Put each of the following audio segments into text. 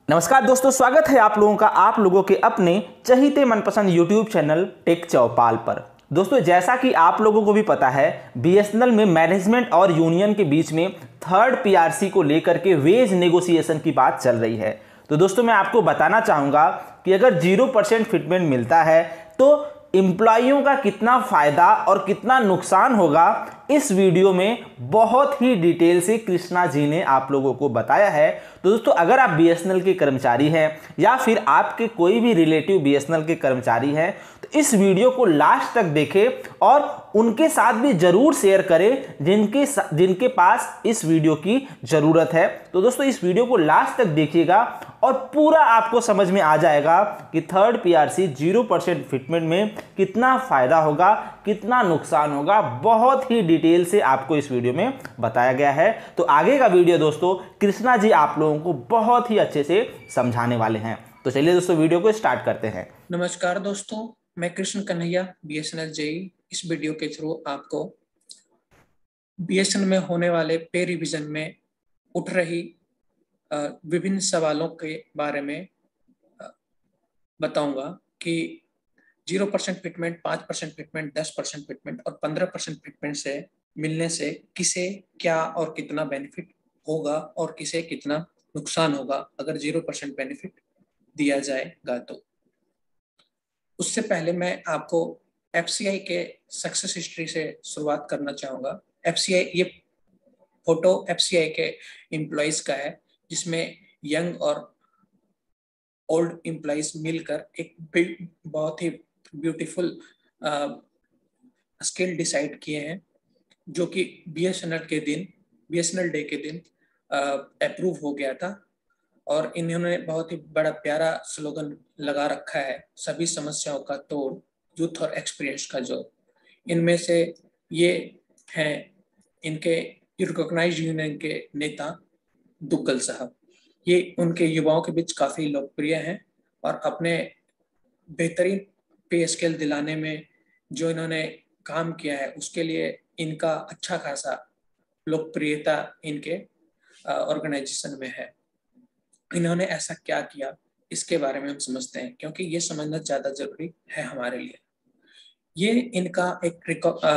नमस्कार दोस्तों, स्वागत है आप लोगों का आप लोगों के अपने चहीते मनपसंद YouTube चैनल टेक चौपाल पर। दोस्तों, जैसा कि आप लोगों को भी पता है, BSNL में मैनेजमेंट और यूनियन के बीच में थर्ड PRC को लेकर के वेज नेगोशिएशन की बात चल रही है। तो दोस्तों, मैं आपको बताना चाहूँगा कि अगर 0% फिटमेंट मिलता है तो एम्प्लॉइयों का कितना फ़ायदा और कितना नुकसान होगा, इस वीडियो में बहुत ही डिटेल से कृष्णा जी ने आप लोगों को बताया है। तो दोस्तों, अगर आप BSNL के कर्मचारी हैं या फिर आपके कोई भी रिलेटिव BSNL के कर्मचारी हैं तो इस वीडियो को लास्ट तक देखें और उनके साथ भी जरूर शेयर करें जिनके पास इस वीडियो की ज़रूरत है। तो दोस्तों, इस वीडियो को लास्ट तक देखिएगा और पूरा आपको समझ में आ जाएगा कि थर्ड PRC 0% फिटमेंट में कितना फ़ायदा होगा, कितना नुकसान होगा। बहुत ही डिटेल से आपको इस वीडियो में बताया गया है। तो आगे का वीडियो दोस्तों कृष्णा जी आप लोगों को बहुत ही अच्छे से समझाने वाले हैं। तो चलिए दोस्तों, वीडियो को स्टार्ट करते हैं। नमस्कार दोस्तों, मैं कृष्ण कन्हैया BSNL जेई इस वीडियो के थ्रू आपको BSNL में होने वाले पे रिवीजन में उठ रही विभिन्न सवालों के बारे में बताऊंगा कि 0% फिटमेंट, 5% फिटमेंट, 10% फिटमेंट और 15% फिटमेंट से मिलने से किसे क्या और कितना बेनिफिट होगा और किसे कितना नुकसान होगा अगर 0% बेनिफिट दिया जाएगा। तो उससे पहले मैं आपको FCI के सक्सेस हिस्ट्री से शुरुआत करना चाहूँगा। FCI, ये फोटो FCI के एम्प्लॉइज का है जिसमें यंग और ओल्ड एम्प्लॉइज मिलकर एक बहुत ही ब्यूटीफुल स्केल डिसाइड किए हैं जो कि BSNL डे के दिन अप्रूव हो गया था। और इन्होंने बहुत ही बड़ा प्यारा स्लोगन लगा रखा है, सभी समस्याओं का तोड़, यूथ और एक्सपीरियंस का जोड़। इनमें से ये हैं इनके रिकॉग्नाइज्ड यूनियन के नेता दुग्गल साहब। ये उनके युवाओं के बीच काफ़ी लोकप्रिय हैं और अपने बेहतरीन पे स्केल दिलाने में जो इन्होंने काम किया है उसके लिए इनका अच्छा खासा लोकप्रियता इनके ऑर्गेनाइजेशन में है। इन्होंने ऐसा क्या किया इसके बारे में हम समझते हैं, क्योंकि ये समझना ज़्यादा जरूरी है हमारे लिए। ये इनका एक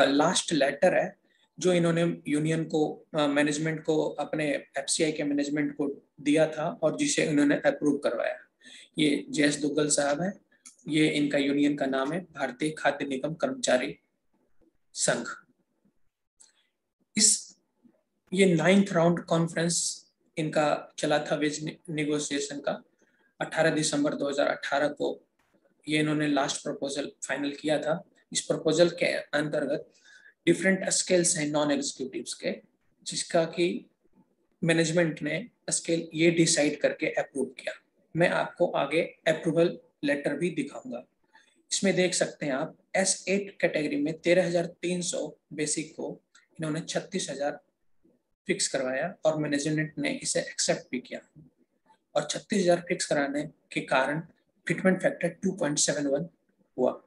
लास्ट लेटर है जो इन्होंने यूनियन को, मैनेजमेंट को, अपने FCI के मैनेजमेंट को दिया था और जिसे इन्होंने अप्रूव करवाया। ये JS दुग्गल साहब है। ये इनका यूनियन का नाम है भारतीय खाद्य निगम कर्मचारी संघ। ये 9th राउंड कॉन्फ्रेंस इनका चला था वेज नेगोशिएशन का। 18 दिसंबर 2018 को ये इन्होंने लास्ट प्रपोजल फाइनल किया था। इस प्रपोजल के अंतर्गत डिफरेंट स्केल्स हैं नॉन एग्जीक्यूटिव्स के, जिसका कि मैनेजमेंट ने स्केल ये डिसाइड करके अप्रूव किया। मैं आपको आगे अप्रूवल लेटर भी दिखाऊंगा। इसमें देख सकते हैं आप S8 कैटेगरी में 13,300 बेसिक को इन्होंने 36,000 फिक्स करवाया और मैनेजमेंट ने इसे एक्सेप्ट भी किया। और 36,000 फिक्स कराने के कारण फिटमेंट फैक्टर 2.71 हुआ।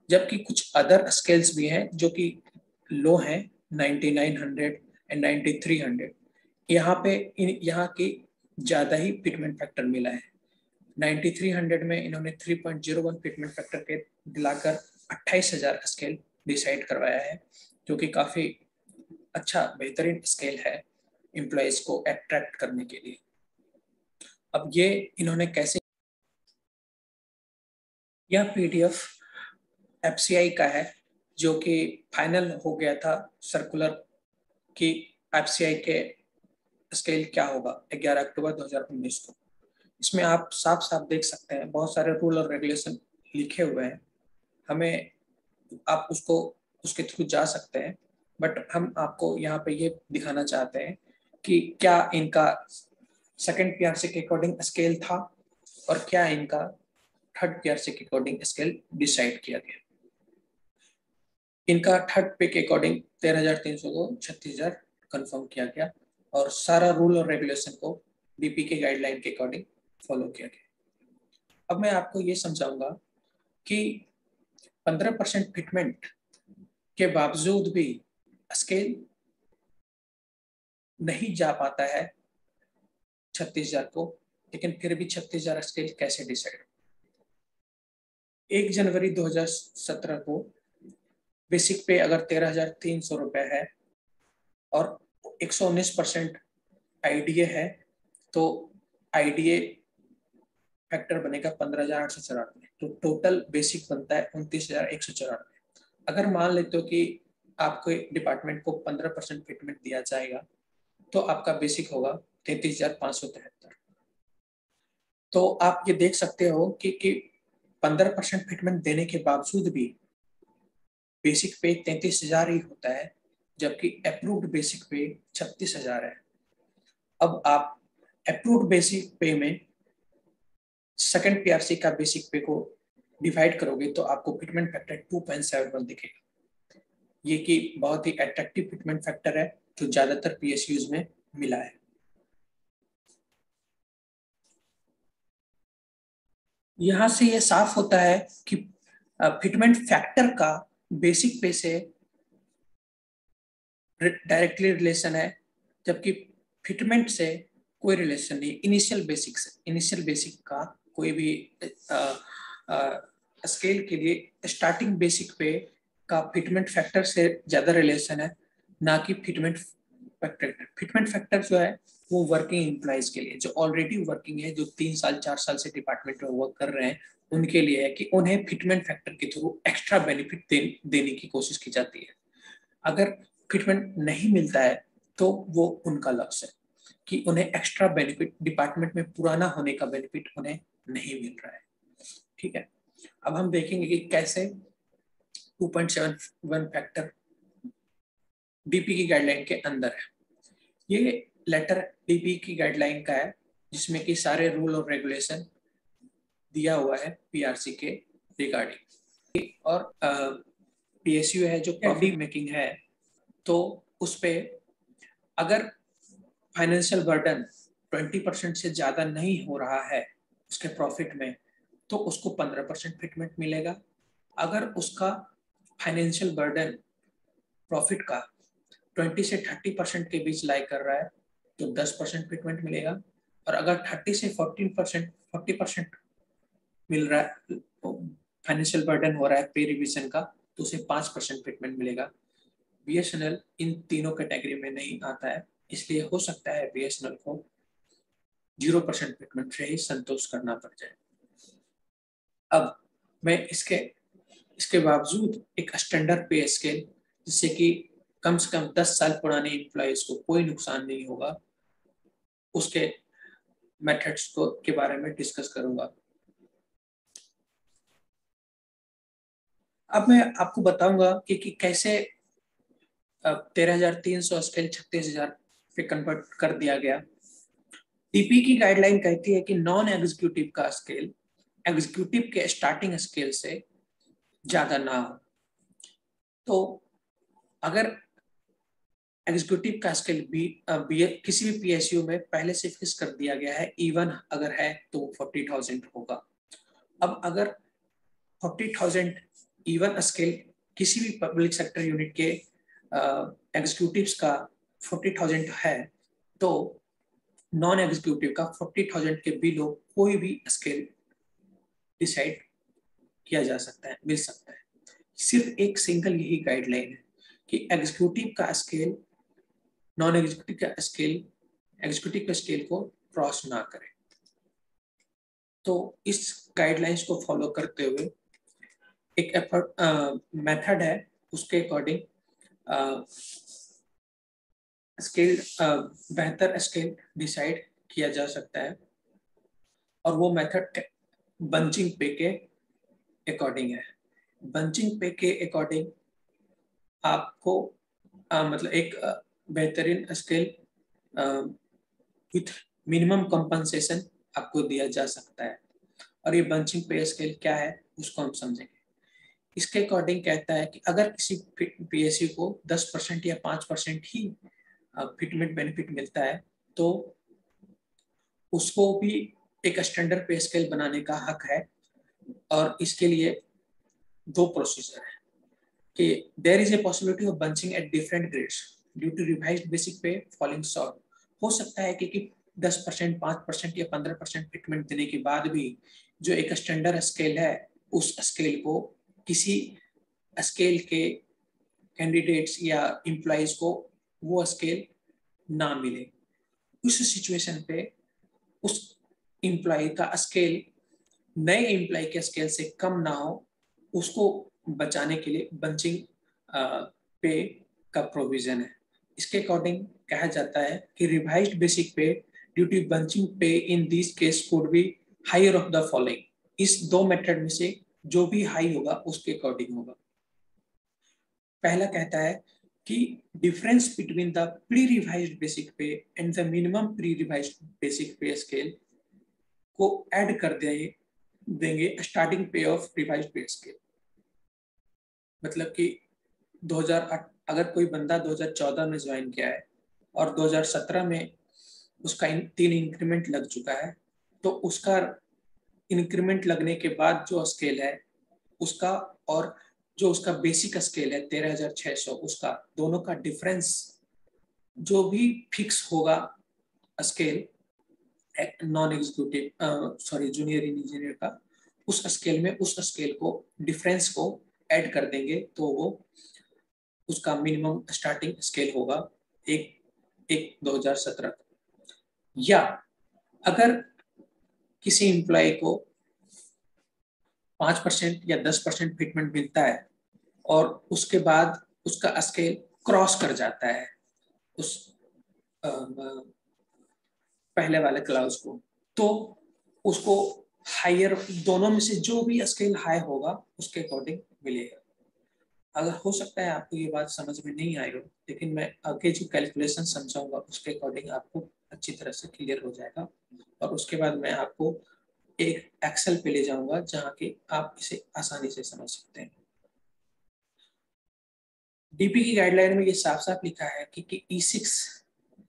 जबकि कुछ अदर स्केल्स भी हैं जो कि लो हैं, 9900 एंड 9300। यहाँ की ज़्यादा ही फिटमेंट फैक्टर मिला है। 9300 में इन्होंने 3.01 फिटमेंट फैक्टर के दिलाकर 28,000 स्केल डिसाइड करवाया है, जो कि काफ़ी अच्छा बेहतरीन स्केल है एम्प्लॉयज को अट्रैक्ट करने के लिए। अब ये इन्होंने कैसे, यह PDF FCI का है जो कि फाइनल हो गया था सर्कुलर कि FCI के स्केल क्या होगा 11 अक्टूबर 2019 को। इसमें आप साफ साफ देख सकते हैं बहुत सारे रूल और रेगुलेशन लिखे हुए हैं। हमें आप उसके थ्रू जा सकते हैं, बट हम आपको यहाँ पे ये दिखाना चाहते हैं कि क्या इनका सेकंड PRC के अकॉर्डिंग स्केल था और क्या इनका थर्ड PRC के अकॉर्डिंग स्केल डिसाइड किया गया। इनका थर्ड पे के अकॉर्डिंग 13,300 को 36,000 कंफर्म किया गया और सारा रूल और रेगुलेशन को BP के गाइडलाइन के अकॉर्डिंग फॉलो किया गया। अब मैं आपको ये समझाऊंगा कि 15% फिटमेंट के बावजूद भी स्केल नहीं जा पाता है 36,000 को लेकिन फिर भी 36,000 स्केल कैसे डिसाइड? 1 जनवरी 2017 को बेसिक पे अगर 13,300 रुपए है और 119% आईडीए है, तो आईडीए फैक्टर बनेगा 15,894, तो टोटल बेसिक बनता है 29,194। अगर मान लेते हो कि आपके डिपार्टमेंट को 15% फिटमेंट दिया जाएगा, तो आपका बेसिक होगा 33,573। तो आप ये देख सकते हो कि 15% फिटमेंट देने के बावजूद भी बेसिक पे 33,000 ही होता है, जबकि अप्रूव्ड बेसिक पे 36,000 है। अब आप अप्रूव्ड बेसिक पे में सेकंड पीआरसी का बेसिक पे को डिवाइड करोगे तो आपको फिटमेंट फैक्टर 2.71 दिखेगा। ये कि बहुत ही अट्रैक्टिव फिटमेंट फैक्टर है जो ज्यादातर पीएसयूज में मिला है। यहां से ये साफ होता है कि फिटमेंट फैक्टर का बेसिक पे से डायरेक्टली रिलेशन है, जबकि फिटमेंट से कोई रिलेशन नहीं। इनिशियल बेसिक से, इनिशियल बेसिक का कोई भी स्केल के लिए स्टार्टिंग बेसिक पे का फिटमेंट फैक्टर से ज्यादा रिलेशन है, ना कि फिटमेंट फैक्टर। फिटमेंट फैक्टर जो है वो वर्किंग एम्प्लॉइज के लिए, जो ऑलरेडी वर्किंग है, जो 3 साल 4 साल से डिपार्टमेंट में वर्क कर रहे हैं, उनके लिए है कि उन्हें फिटमेंट फैक्टर के थ्रू एक्स्ट्रा बेनिफिट देने की कोशिश की जाती है। अगर फिटमेंट नहीं मिलता है तो वो उनका लॉस है कि उन्हें एक्स्ट्रा बेनिफिट, डिपार्टमेंट में पुराना होने का बेनिफिट उन्हें नहीं मिल रहा है। ठीक है, अब हम देखेंगे कि कैसे 2.71 फैक्टर डीपी की गाइडलाइन के अंदर है। ये लेटर डीपी की गाइडलाइन का है, जिसमें कि सारे रूल और रेगुलेशन दिया हुआ है पीआरसी के रिगार्डिंग। और पीएसयू है जो प्रॉफिट मेकिंग है, तो उस पे अगर फाइनेंशियल बर्डन 20% से ज्यादा नहीं हो रहा है उसके प्रॉफिट में, तो उसको 15% फिटमेंट मिलेगा। अगर उसका फाइनेंशियल बर्डन प्रॉफिट का 20 से 30% के बीच लाई कर रहा है तो 10% फिटमेंट मिलेगा। और अगर 30 से 40% मिल रहा है, फाइनेंशियल बर्डन हो रहा है पे रिविजन का, तो उसे 5% फिटमेंट मिलेगा। बीएसएनएल इन तीनों कैटेगरी में नहीं आता है, इसलिए हो सकता है बीएसएनएल को 0% फिटमेंट से ही संतोष करना पड़ जाए। अब मैं इसके बावजूद एक स्टैंडर्ड पे स्केल, जिससे कि कम से कम 10 साल पुराने एम्प्लॉयज को कोई नुकसान नहीं होगा, उसके मेथड्स को के बारे में डिस्कस करूंगा। अब मैं आपको बताऊंगा कि कैसे 13,300 स्केल 36,000 पे कन्वर्ट कर दिया गया। डीपी की गाइडलाइन कहती है कि नॉन एग्जीक्यूटिव का स्केल एग्जीक्यूटिव के स्टार्टिंग स्केल से ज्यादा ना हो। तो अगर एग्जीक्यूटिव का स्केल किसी भी पीएसयू में पहले से फिक्स कर दिया गया है, इवन अगर है तो 40,000 होगा। अब अगर 40,000 इवन स्केल किसी भी पब्लिक सेक्टर यूनिट के एग्जीक्यूटिव्स का 40,000 है, तो नॉन एग्जीक्यूटिव का 40,000 के बिलो कोई भी स्केल डिसाइड किया जा सकता है, मिल सकता है। सिर्फ एक सिंगल यही गाइडलाइन है कि एग्जीक्यूटिव का स्केल नॉन एग्जीक्यूटिव का स्केल एग्जीक्यूटिव के स्केल को क्रॉस ना करे। तो इस गाइडलाइंस को फॉलो करते हुए एक मेथड है, उसके अकॉर्डिंग स्केल बेहतर स्केल डिसाइड किया जा सकता है। और वो मेथड बंचिंग पे के अकॉर्डिंग है। बंचिंग पे के अकॉर्डिंग आपको मतलब एक बेहतरीन स्केल विथ मिनिमम कंपनसेशन आपको दिया जा सकता है। और ये बंचिंग पे स्केल क्या है उसको हम समझेंगे। इसके अकॉर्डिंग कहता है कि अगर किसी पीएसयू को 10% या 5% ही फिटमेंट बेनिफिट मिलता है, तो उसको भी एक स्टैंडर्ड पे स्केल बनाने का हक है। और इसके लिए 2 प्रोसीजर है कि there is a possibility of bunching at different grades due to revised basic pay falling short. हो सकता है कि 10%, 5% या 15% फिटमेंट देने के बाद भी जो एक स्टैंडर्ड स्केल है उस स्केल को किसी स्केल के कैंडिडेट्स या एम्प्लॉइज को वो स्केल ना मिले, उस सिचुएशन पे उस एम्प्लॉय का स्केल नए एम्प्लॉय के स्केल से कम ना हो, उसको बचाने के लिए बंचिंग पे का प्रोविजन है। इसके अकॉर्डिंग कहा जाता है कि revised basic pay due to bunching pay in this case could be higher of the following. इस दो मेथड में से जो भी हाई होगा उसके अकॉर्डिंग होगा। पहला कहता है कि difference between the pre revised basic pay and the minimum pre revised basic pay scale को ऐड कर देंगे स्टार्टिंग पे ऑफ रिवाइज्ड पे स्केल। मतलब कि 2008 अगर कोई बंदा 2014 में ज्वाइन किया है और 2017 में उसका 3 इंक्रीमेंट लग चुका है, तो उसका इंक्रीमेंट लगने के बाद जो स्केल है उसका और जो उसका बेसिक स्केल है 13,600, उसका दोनों का डिफरेंस जो भी फिक्स होगा scale non executive junior engineer का, उस स्केल में उस स्केल को डिफरेंस को ऐड कर देंगे तो वो उसका मिनिमम स्टार्टिंग स्केल होगा 1/1/2017। या अगर किसी एम्प्लॉय को 5% या 10% फिटमेंट मिलता है और उसके बाद उसका स्केल क्रॉस कर जाता है उस पहले वाले क्लास को, तो उसको हायर, दोनों में से जो भी स्केल हाई होगा उसके अकॉर्डिंग मिलेगा। अगर हो सकता है आपको ये बात समझ में नहीं आई हो, लेकिन मैं आगे जो कैलकुलेशन समझाऊंगा उसके अकॉर्डिंग आपको अच्छी तरह से क्लियर हो जाएगा। और उसके बाद मैं आपको एक एक्सेल पे ले जाऊंगा जहाँ के आप इसे आसानी से समझ सकते हैं। डीपी की गाइडलाइन में ये साफ साफ लिखा है कि E6,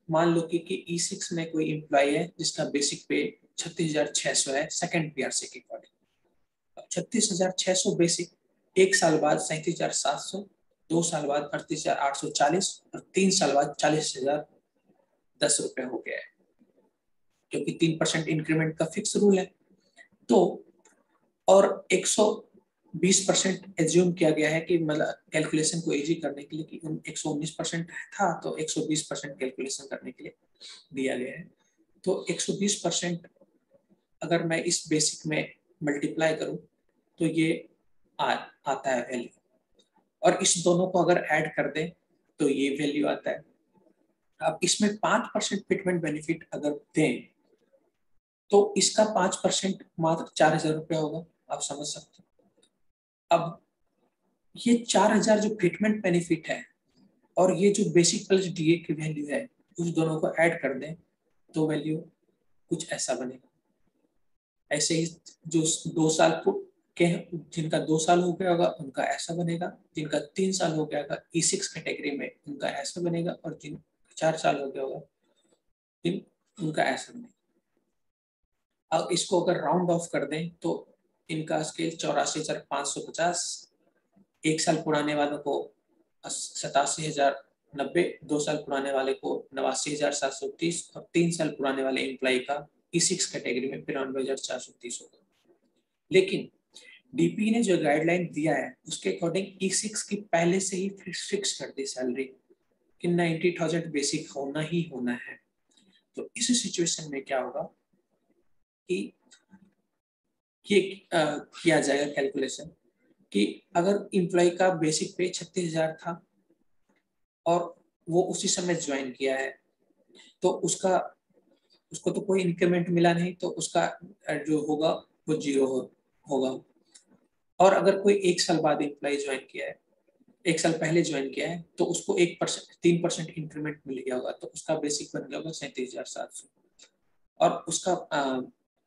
मान लो कि E6 में कोई एम्प्लॉय है जिसका बेसिक पे 36,600 है सेकंड पीआरसी के अकॉर्डिंग। 36,600 बेसिक, एक साल बाद 37,700, 2 साल बाद 38,840 और 3 साल बाद 40,010 रुपए हो गया है, क्योंकि 3% इंक्रीमेंट का फिक्स रूल है। तो और 120% एज्यूम किया गया है कि मतलब कैलकुलेशन को इजी करने के लिए कि 119% था तो 120% कैलकुलेशन करने के लिए दिया गया है। तो 120% अगर मैं इस बेसिक में मल्टीप्लाई करूं तो ये आता है वैल्यू, और इस दोनों को अगर ऐड कर दें तो ये वैल्यू आता है। अब इसमें 5% फिटमेंट बेनिफिट अगर दें तो इसका 5% मात्र 4,000 रुपया होगा। आप समझ सकते हैं। अब ये 4,000 जो फिटमेंट बेनिफिट है और ये जो बेसिक प्लस डीए की वैल्यू है, उस दोनों को ऐड कर दें तो वैल्यू कुछ ऐसा बनेगा। ऐसे ही जो 2 साल के जिनका 2 साल हो गया होगा उनका ऐसा बनेगा, जिनका 3 साल हो गया होगा E6 कैटेगरी में उनका ऐसा बनेगा, और जिन 4 साल हो गया होगा उनका ऐसा बनेगा। अब इसको अगर राउंड ऑफ कर दें तो इनका स्केल 84,550, 1 साल पुराने वालों को 87,090, 2 साल पुराने वाले को 89,730 और 3 साल पुराने वाले एम्प्लॉय का E6 कैटेगरी में 93,430 होगा। लेकिन डीपी ने जो गाइडलाइन दिया है उसके अकॉर्डिंग E6 की पहले से ही फिक्स कर दी सैलरी कि 90,000 बेसिक होना ही होना है। तो इस सिचुएशन में क्या होगा कि ये किया जाएगा कैलकुलेशन कि अगर एम्प्लॉय का बेसिक पे 36,000 था और वो उसी समय ज्वाइन किया है तो उसको तो कोई इंक्रीमेंट मिला नहीं, तो उसका जो होगा वो 0 होगा। और अगर कोई 1 साल बाद एम्प्लॉय ज्वाइन किया है, 1 साल पहले ज्वाइन किया है, तो उसको 3% इंक्रीमेंट मिल गया होगा, तो उसका बेसिक बन गया होगा 37,700। और उसका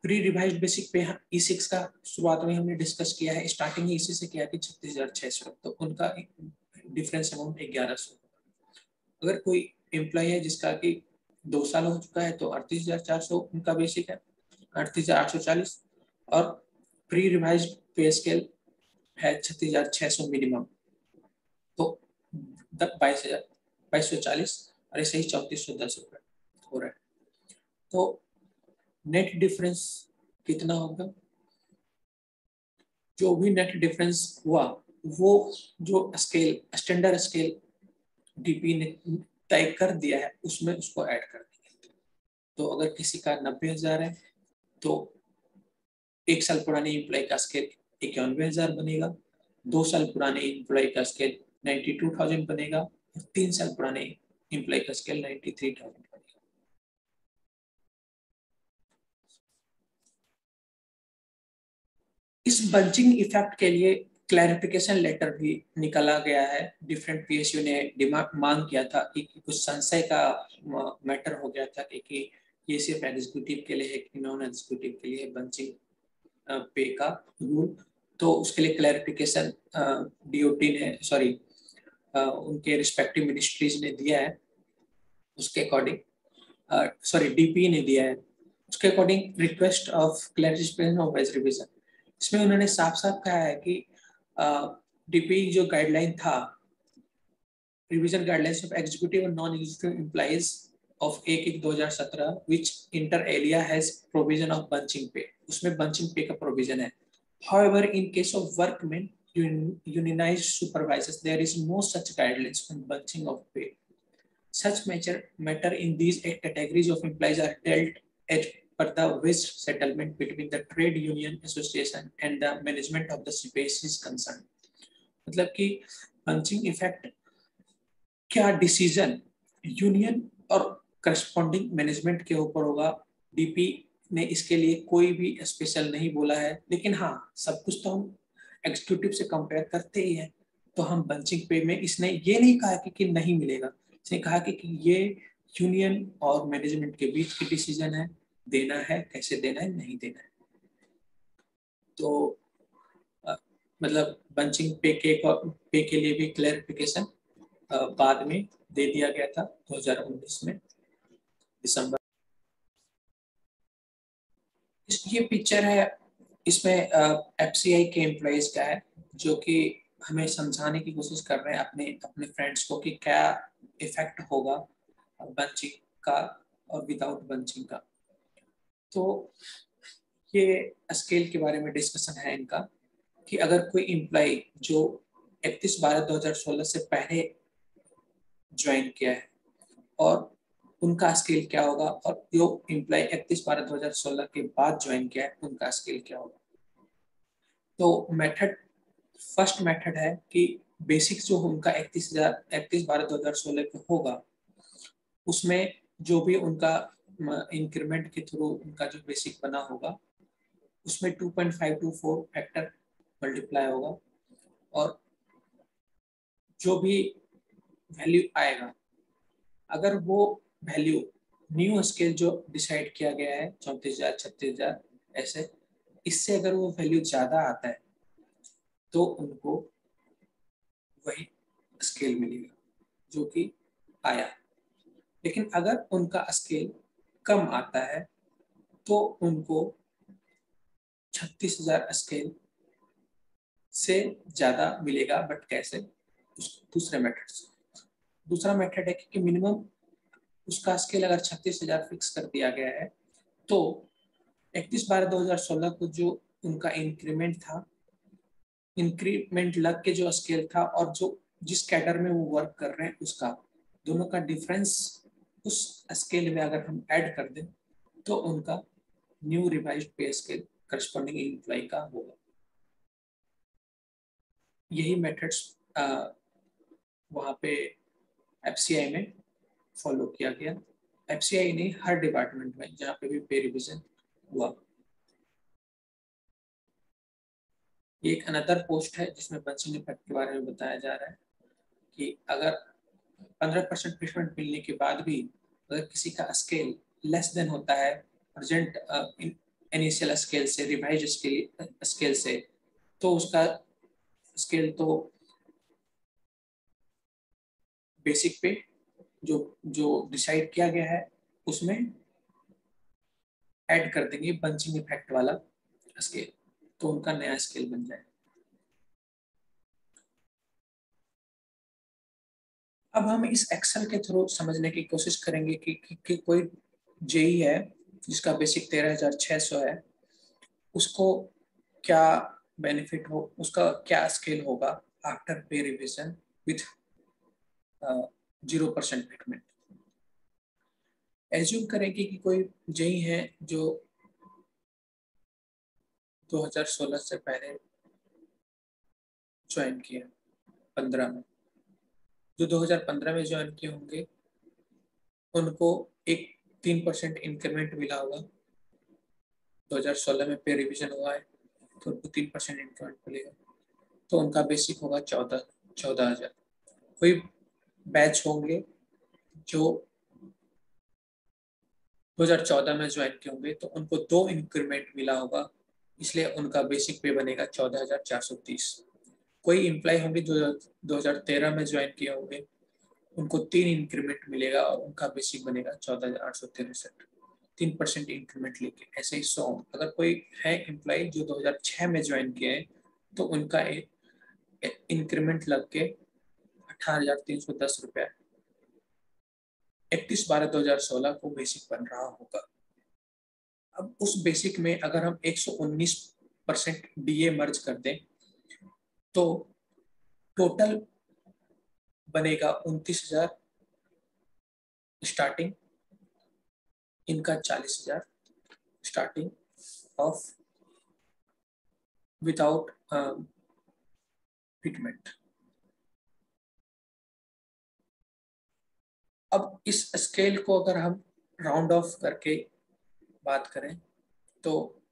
प्री रिवाइज्ड बेसिक पे E6 का शुरुआत में हमने डिस्कस किया है, स्टार्टिंग ही इसी से किया कि 36,600, तो उनका डिफरेंस अमाउंट 1,100। अगर कोई एम्प्लॉय है जिसका कि 2 साल हो चुका है तो 38,400 उनका बेसिक है, 38,840, और प्री रिवाइज्ड पे स्केल है 36,600 मिनिमम, तो 22,240 और ऐसे ही 3,410 रुपए हो रहा है। तो नेट डिफरेंस कितना होगा, जो भी नेट डिफरेंस हुआ वो जो स्केल स्टैंडर्ड स्केल डीपी ने तय कर दिया है उसमें उसको ऐड कर देंगे। तो अगर किसी का 90,000 है तो 1 साल पुराने एम्प्लॉय का स्केल 91,000 बनेगा, 2 साल पुराने एम्प्लॉय का स्केल 92,000 बनेगा और 3 साल पुराने एम्प्लॉय का स्केल 93,000 बनेगा। इस बंचिंग इफेक्ट के लिए क्लैरिफिकेशन लेटर भी निकाला गया है। डिफरेंट पीएसयू ने डिमांड मांग किया था कि कुछ संशय का मैटर हो गया था कि ये सिर्फ एग्जीक्यूटिव के लिए है कि नॉन एग्जीक्यूटिव के लिए बंचिंग पे का रूल। तो उसके लिए क्लैरिफिकेशन डीओटी ने उनके रिस्पेक्टिव मिनिस्ट्रीज ने दिया है। उसके अकॉर्डिंग डीपी ने दिया है। उसके according request of clarification of ways revision, इसमें उन्होंने साफ साफ कहा है कि डीपी जो गाइडलाइन था, रिवीजन गाइडलाइंस ऑफ एग्जीक्यूटिव और non executive employees of 1/1/2017 which inter alia has provision of bunching pay, उसमें बंचिंग पे का प्रोविजन है। However, in case of workmen unionized supervisors, there is no such guidelines on bunching of pay. Such matter in these 8 categories of employees are dealt as per the wage settlement between the trade union association and the management of the species concerned. मतलब कि bunching effect क्या decision union और corresponding management के ऊपर होगा। DP ने इसके लिए कोई भी स्पेशल नहीं बोला है, लेकिन हाँ सब कुछ तो हम एग्जीक्यूटिव से कंपेयर करते ही हैं। तो हम बंचिंग पे में इसने ये नहीं कहा कि नहीं मिलेगा, इसने कहा कि ये यूनियन और मैनेजमेंट के बीच की डिसीजन है, देना है कैसे देना है नहीं देना है। तो मतलब बंचिंग पे के लिए भी क्लैरिफिकेशन बाद में दे दिया गया था 2019 में दिसंबर। ये पिक्चर है, इसमें एफसीआई के एम्प्लॉइज का है जो कि हमें समझाने की कोशिश कर रहे हैं अपने अपने फ्रेंड्स को कि क्या इफेक्ट होगा बंचिंग का और विदाउट बंचिंग का। तो ये स्केल के बारे में डिस्कशन है इनका कि अगर कोई एम्प्लॉय जो 31/12/2016 से पहले ज्वाइन किया है और उनका स्केल क्या होगा, और जो एम्प्लॉय 31/12/2016 के बाद ज्वाइन किया है उनका स्केल क्या होगा। तो मेथड फर्स्ट मेथड है कि बेसिक जो उनका 31/12/2016 पे होगा उसमें जो भी उनका इंक्रीमेंट के थ्रू उनका जो बेसिक बना होगा उसमें 2.524 फैक्टर मल्टीप्लाई होगा और जो भी वैल्यू आएगा, अगर वो वैल्यू न्यू स्केल जो डिसाइड किया गया है 34,000 36,000 ऐसे, इससे अगर वो वैल्यू ज्यादा आता है तो उनको वही स्केल मिलेगा जो कि आया। लेकिन अगर उनका स्केल कम आता है तो उनको 36,000 स्केल से ज्यादा मिलेगा, बट कैसे, दूसरे मेथड से। दूसरा मेथड है कि मिनिमम उसका स्केल अगर 36,000 फिक्स कर दिया गया है तो 31/12/2016 को जो उनका इंक्रीमेंट था, इंक्रीमेंट लग के जो स्केल था और जो जिस कैडर में वो वर्क कर रहे हैं उसका, दोनों का डिफरेंस उस स्केल में अगर हम ऐड कर दें तो उनका new revised pay scale corresponding employee का होगा। यही मेथड्स वहाँ पे एफसीआई में फॉलो किया गया। एफसीआई ने हर डिपार्टमेंट में जहाँ पे भी पे रिविजन हुआ। ये एक अनदर पोस्ट है जिसमें बंचिंग इफेक्ट के बारे में बताया जा रहा है कि अगर 15% पेमेंट मिलने के बाद भी अगर किसी का स्केल लेस देन होता है प्रेजेंट इनिशियल स्केल से, रिवाइज स्केल से, तो उसका स्केल तो बेसिक पे जो जो डिसाइड किया गया है उसमें ऐड कर देंगे बंचिंग इफेक्ट वाला स्केल, तो उनका नया स्केल बन जाए। अब हम इस एक्सेल के थ्रू समझने की कोशिश करेंगे कि कोई जेई है जिसका बेसिक 13,600 है, उसको क्या बेनिफिट हो, उसका क्या स्केल होगा आफ्टर पे रिविजन विथ 0% फिटमेंट। एज्यूम करेंगे कि कोई जेई है जो 2016 से पहले ज्वाइन किया 15 में, जो 2015 में ज्वाइन किए होंगे उनको एक 3% इंक्रीमेंट मिला होगा। 2016 में पे रिविजन हुआ है तो उनको 3% इंक्रीमेंट मिलेगा, तो उनका बेसिक होगा 14,000। कोई बैच होंगे जो 2014 में ज्वाइन किए होंगे तो उनको 2 इंक्रीमेंट मिला होगा, इसलिए उनका बेसिक पे बनेगा 14,430। कोई एम्प्लॉय होंगे जो 2013 में ज्वाइन किए होंगे, उनको 3 इंक्रीमेंट मिलेगा और उनका बेसिक बनेगा 14,863। 3% इंक्रीमेंट लेके ऐसे ही 100। अगर कोई है एम्प्लॉय जो 2006 में ज्वाइन किए हैं तो उनका इंक्रीमेंट लग के 18,310 रुपया 31/12/2016 को बेसिक बन रहा होगा। अब उस बेसिक में अगर हम 119% डीए मर्ज कर दें तो टोटल बनेगा 29,000 स्टार्टिंग, इनका 40,000 स्टार्टिंग ऑफ विदाउट फिटमेंट। अब इस स्केल को अगर हम राउंड ऑफ करके बात करें तो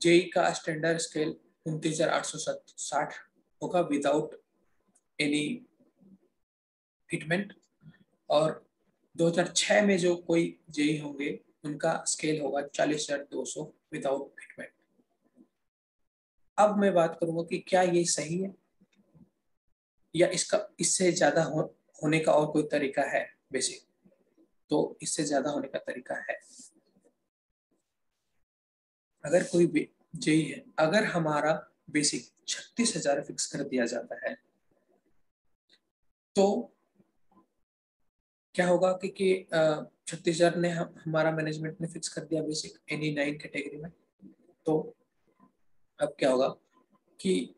जेई का स्टैंडर्ड स्केल 29,860 होगा विदाउट एनी फिटमेंट, और 2006 में जो कोई जेई होंगे उनका स्केल होगा 40,200 विदाउट फिटमेंट। अब मैं बात करूंगा कि क्या ये सही है या इससे ज्यादा होने का और कोई तरीका है। बेसिक तो इससे ज्यादा होने का तरीका है। अगर कोई जेई है, अगर हमारा बेसिक 36,000 फिक्स कर दिया जाता है तो क्या होगा कि 36,000 ने हमारा मैनेजमेंट ने फिक्स कर दिया बेसिक एनी 9 कैटेगरी में। तो अब क्या होगा कि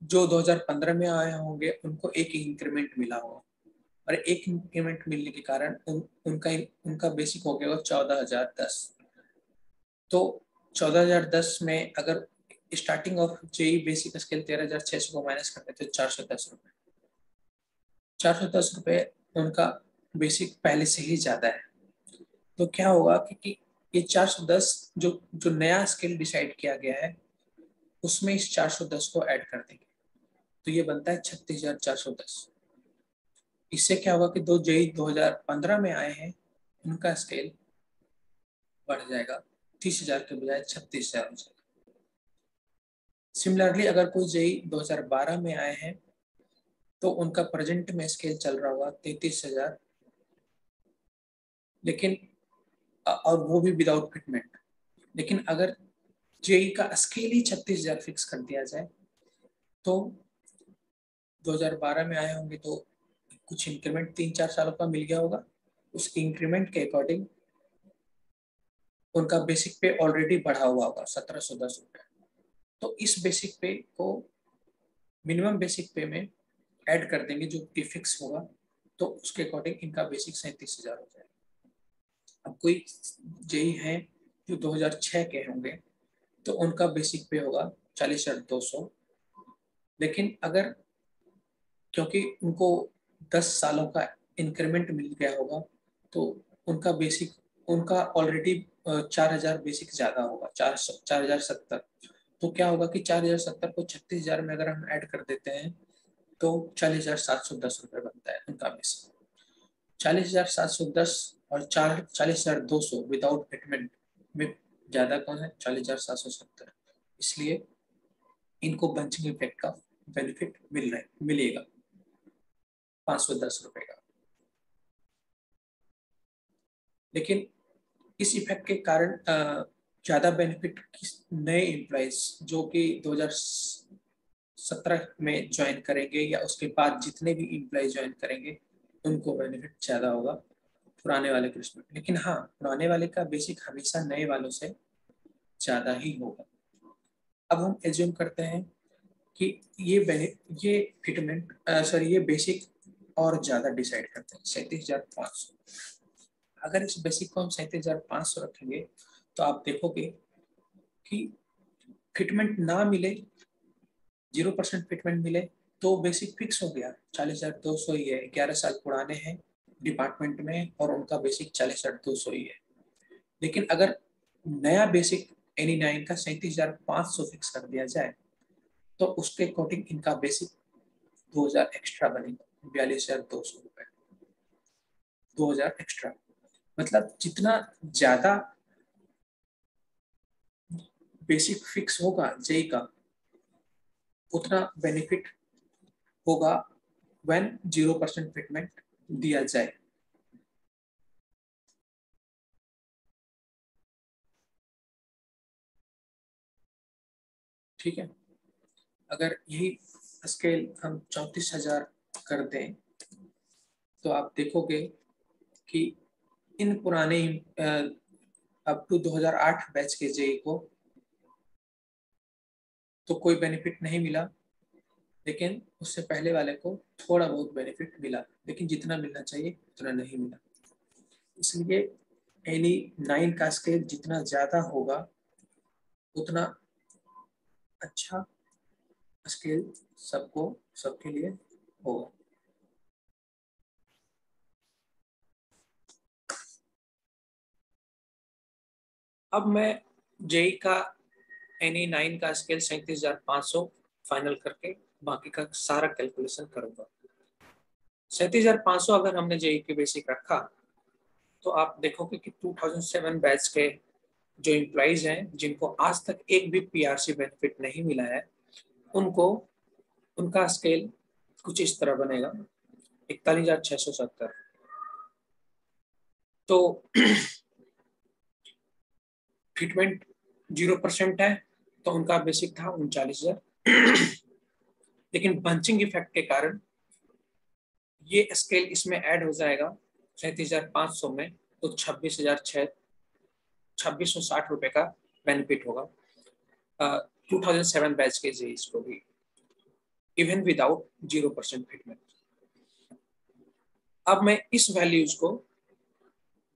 जो 2015 में आए होंगे उनको एक इंक्रीमेंट मिला होगा, और एक इंक्रीमेंट मिलने के कारण उनका बेसिक हो गया 14,010। तो 14,010 में अगर starting of JE basic scale 13,600 को माइनस करते तो 410 रुपये, 410 रुपये उनका बेसिक पहले से ही ज्यादा है। तो क्या होगा कि ये 410 जो नया स्केल डिसाइड किया गया है उसमें इस 410 को ऐड कर देंगे तो ये बनता है 36,410। इससे क्या होगा कि दो जेई 2015 में आए हैं उनका स्केल बढ़ जाएगा, 30,000 के बजाय 36,000 हो जाएगा। सिमिलरली अगर कोई जेई 2012 में आए हैं तो उनका प्रेजेंट में स्केल चल रहा होगा 33,000, लेकिन और वो भी विदाउट फिटमेंट। लेकिन अगर जेई का स्केल ही 36,000 फिक्स कर दिया जाए तो 2012 में आए होंगे तो कुछ इंक्रीमेंट 3-4 सालों का मिल गया होगा, उस इंक्रीमेंट के अकॉर्डिंग उनका बेसिक पे ऑलरेडी बढ़ा हुआ होगा 1,710 रुपये। तो इस बेसिक पे को मिनिमम बेसिक पे में ऐड कर देंगे जो कि फिक्स होगा, तो उसके अकॉर्डिंग इनका बेसिक 37,000 हो जाएगा। अब कोई जेई है जो 2006 के होंगे तो उनका बेसिक पे होगा 40,200, लेकिन अगर क्योंकि उनको 10 सालों का इंक्रीमेंट मिल गया होगा तो उनका ऑलरेडी 4,000 बेसिक ज्यादा होगा, 4,070। तो क्या होगा कि 4,070 को 36,000 में अगर हम ऐड कर देते हैं तो 40,710 रुपये बनता है उनका बेसिक। 40,710 और 40,200 विदाउट फिटमेंट में ज्यादा कौन है? 40,770। इसलिए इनको बंचिंग इफेक्ट का बेनिफिट मिलेगा 510 रुपए का। लेकिन इस इफेक्ट के कारण ज्यादा बेनिफिट नए एम्प्लॉइज जो कि 2017 में ज्वाइन करेंगे या उसके बाद जितने भी एम्प्लॉय ज्वाइन करेंगे उनको बेनिफिट ज्यादा होगा। पुराने वाले के रिस्पेक्ट, लेकिन हाँ पुराने वाले का बेसिक हमेशा नए वालों से ज़्यादा ही होगा। अब हम एज्यूम करते हैं कि ये फिटमेंट सॉरी ये बेसिक और ज़्यादा डिसाइड करते हैं 37,500। अगर इस बेसिक को हम 37,500 रखेंगे तो आप देखोगे कि फिटमेंट ना मिले, 0% फिटमेंट मिले तो बेसिक फिक्स हो गया 40,200 ही है। 11 साल पुराने हैं डिपार्टमेंट में और उनका बेसिक 40,200 ही है। लेकिन अगर नया बेसिक एनी 9 का 37,500 फिक्स कर दिया जाए तो उसके अकॉर्डिंग इनका बेसिक 2,000 एक्स्ट्रा बनेगा, 42,200 रुपए, 2,000 एक्स्ट्रा। मतलब जितना ज्यादा बेसिक फिक्स होगा जेई का उतना बेनिफिट होगा व्हेन 0% फिटमेंट दिया जाए। ठीक है, अगर यही स्केल हम 34,000 कर दें तो आप देखोगे कि इन पुराने अप टू 2008 बैच के जेई को तो कोई बेनिफिट नहीं मिला, लेकिन उससे पहले वाले को थोड़ा बहुत बेनिफिट मिला, लेकिन जितना मिलना चाहिए उतना नहीं मिला। इसलिए एनी 9 का स्केल जितना ज्यादा होगा उतना अच्छा स्केल सबके लिए होगा। अब मैं जेई का एनी 9 का स्केल 37,500 फाइनल करके बाकी का सारा कैलकुलेशन करूंगा। 37,500 अगर हमने जेई के बेसिक रखा तो आप देखोगे कि 2007 बैच के जो एम्प्लॉइज हैं जिनको आज तक एक भी पीआरसी बेनिफिट नहीं मिला है उनको उनका स्केल कुछ इस तरह बनेगा 41,670। तो फिटमेंट 0% है तो उनका बेसिक था 39,000, लेकिन बंचिंग इफेक्ट के कारण ये स्केल इसमें ऐड हो जाएगा 37,500 में, तो 26,660 रुपए का बेनिफिट होगा 2007 बैच के जेईस को भी, इवन विदाउट 0% फिटमेंट। अब मैं इस वैल्यूज को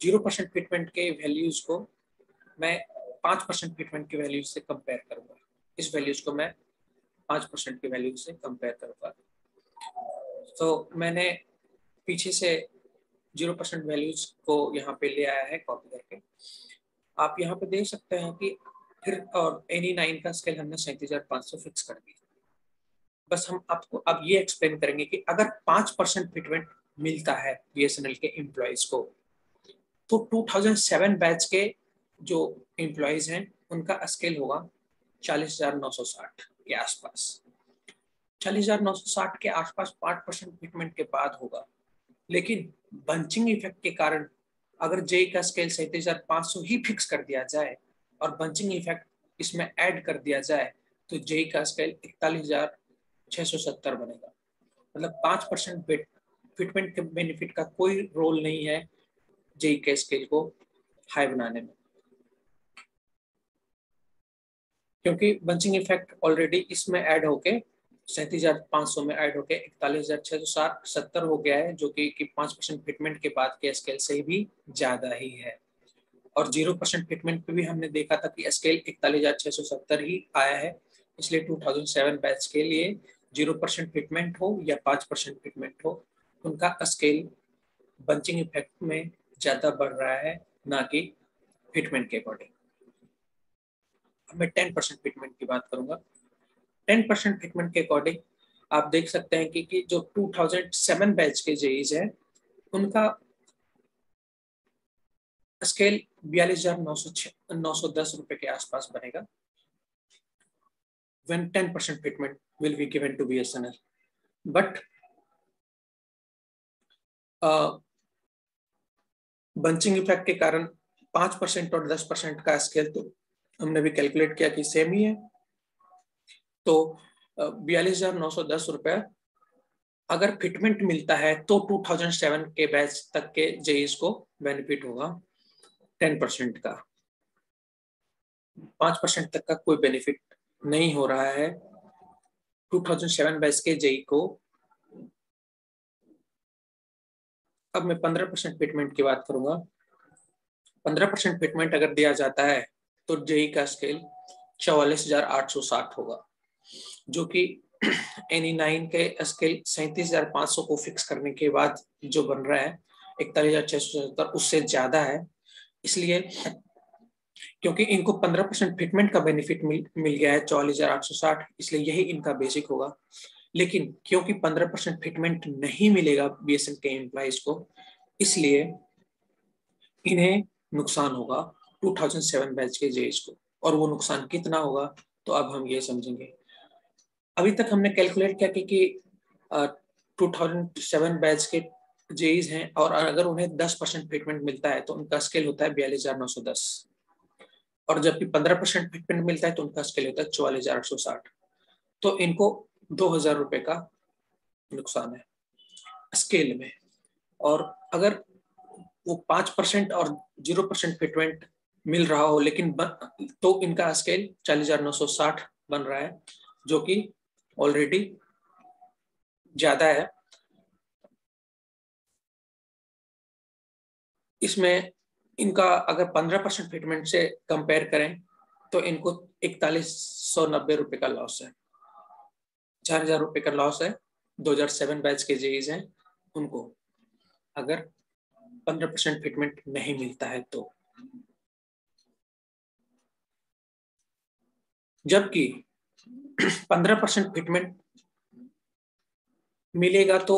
0% फिटमेंट के वैल्यूज को मैं 5% फिटमेंट के वैल्यूज से कंपेयर करूंगा। इस वैल्यूज को मैं 5% के वैल्यूज से कंपेयर करूंगा। तो मैंने पीछे से 0% वैल्यूज को यहाँ पे ले आया है कॉपी करके। आप यहाँ पे देख सकते हैं कि फिर और एनी 9 का स्केल हमने 37,500 फिक्स कर दिया। बस हम आपको अब ये एक्सप्लेन करेंगे कि अगर 5% फिटमेंट मिलता है बीएसएनएल के एम्प्लॉइज को तो 2007 बैच के जो एम्प्लॉइज हैं उनका स्केल होगा 40,960 के आसपास। 40,960 के आसपास 5% फिटमेंट के बाद होगा, लेकिन बंचिंग इफेक्ट के कारण अगर जेई का स्केल 37,500 ही फिक्स कर दिया जाए और बंचिंग इफेक्ट इसमें ऐड कर दिया जाए तो जेई का स्केल 41,670 बनेगा। मतलब 5% फिटमेंट के बेनिफिट का कोई रोल नहीं है जेई के स्केल को हाई बनाने में, क्योंकि बंचिंग इफेक्ट ऑलरेडी इसमें ऐड होके 37,500 में ऐड होके 41,670 हो गया है, जो कि 5% फिटमेंट के बाद के स्केल से भी ज्यादा ही है। और 0% फिटमेंट पे भी हमने देखा था कि स्केल 41,670 ही आया है। इसलिए 2007 बैच के लिए 0% फिटमेंट हो या 5% फिटमेंट हो उनका स्केल बंचिंग इफेक्ट में ज्यादा बढ़ रहा है, ना कि फिटमेंट के अकॉर्डिंग। मैं 10% फिटमेंट की बात करूंगा। 10% फिटमेंट के अकॉर्डिंग आप देख सकते हैं कि जो 2007 बैच के जेईज है उनका स्केल 42,910 रुपए के आसपास बनेगा when 10% fitment will be given to BSNL. But bunching effect के कारण 5% और 10% का स्केल तो हमने भी कैलकुलेट किया कि सेम ही है, तो 42,910 रुपए अगर फिटमेंट मिलता है तो 2007 के बैच तक के जेईस को बेनिफिट होगा 10% का। 5% तक का कोई बेनिफिट नहीं हो रहा है 2007 बैच के जेई को। अब मैं 15% फिटमेंट की बात करूंगा। 15% फिटमेंट अगर दिया जाता है तो जेई का स्केल 44,860 होगा, जो कि NE9 के स्केल 37,500 को फिक्स करने के बाद जो बन रहा है 41,677 उससे ज्यादा है। इसलिए क्योंकि इनको 15% फिटमेंट का बेनिफिट मिल गया है 44,860, इसलिए यही इनका बेसिक होगा। लेकिन क्योंकि 15% फिटमेंट नहीं मिलेगा BSN के एम्प्लॉइज को, इसलिए इन्हें नुकसान होगा 2007 बैच के जेईस को। और वो नुकसान कितना होगा तो अब हम ये समझेंगे। अभी तक हमने कैलकुलेट किया कि 2007 बैच के जेईस हैं और अगर उन्हें 10% फिटमेंट मिलता है तो उनका स्केल होता है 42,910, और जबकि 15% फिटमेंट मिलता है तो उनका स्केल होता है 44,860। तो इनको 2,000 रुपए का नुकसान है स्केल में। और अगर वो 5% और 0% फिटमेंट मिल रहा हो लेकिन तो इनका स्केल 40,960 बन रहा है, जो कि ऑलरेडी ज्यादा है। इसमें इनका अगर 15% फिटमेंट से कंपेयर करें तो इनको 4190 रुपए का लॉस है, 4,000 रुपए का लॉस है। 2007 बैच के जेईस हैं उनको अगर 15% फिटमेंट नहीं मिलता है तो। जबकि 15% फिटमेंट मिलेगा तो